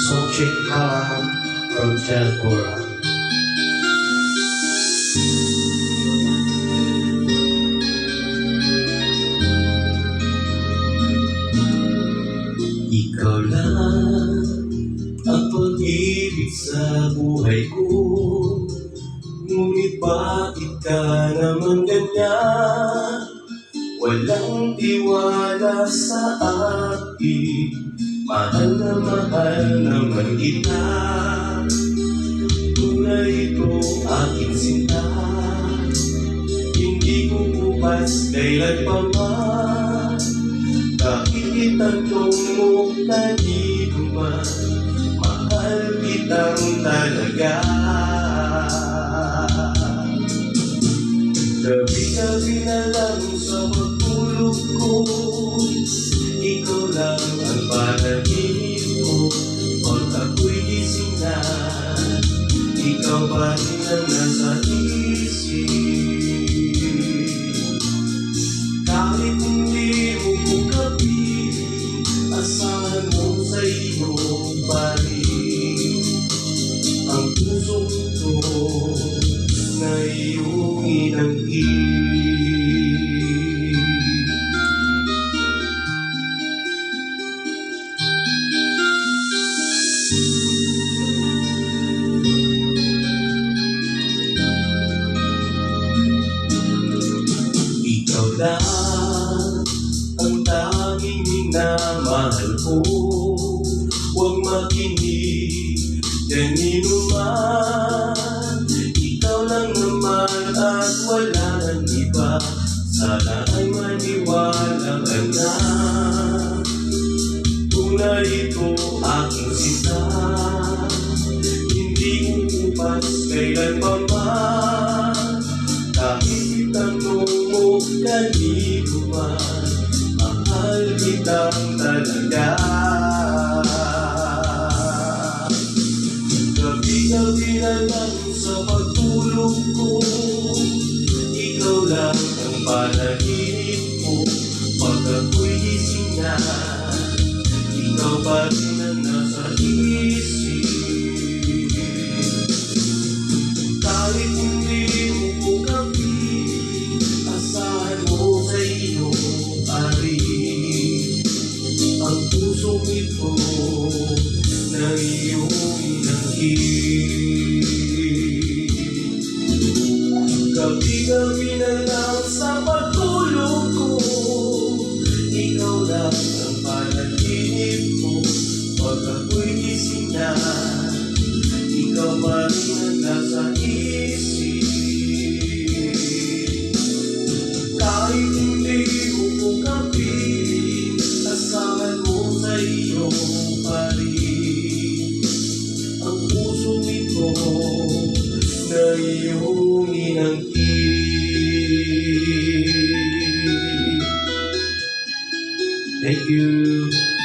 Sochik Kalam from Chadbora. Ikaw lang ang pag-ibig sa buhay ko, ngunit bakit ka naman ganyan? Walang tiwala sa akin, mahal naman kita. Tunay ito aking sinta, hindi ko bukas kailan pa man. Kahit itanong mo kanino man, mahal kitang talaga. Gabi-gabi na lang sa pagtulog ko, ikaw lang ang panaginip ko. Pag ako'y gising na, ikaw pa rin ang nasa isip. Kahit hindi mo ko kapiling, asahan mo sa iyo pa rin ang puso ko na iyong inangkin. Ikaw lang ang tanging minamahal ko. Huwag makinig kanino man, ikaw lang naman at wala nang iba. Sana ay maniwala ka na, tunay ito aking sinta, hindi uupas kailan pa man. Kahit itanong mo kanino man, mahal kitang talaga. Gabi-gabi na lang sa pagtulog ko, ikaw lang ang panaginip ko. Pag ako'y gising na, ikaw pa rin ang nasa isip. Kahit hindi mo ko kapiling, asahan mo sa iyo pa rin ang pusong ito na iyong inangkin. Gabi-gabi na lang sa pagtulog ko, ikaw lang ang panaginip ko. Pag ako'y gising na, ikaw pa rin ang nasa isip. Kahit hindi mo ko kapiling, asahan mo sa iyo pa rin ang puso nito na iyong inangkin. Thank you.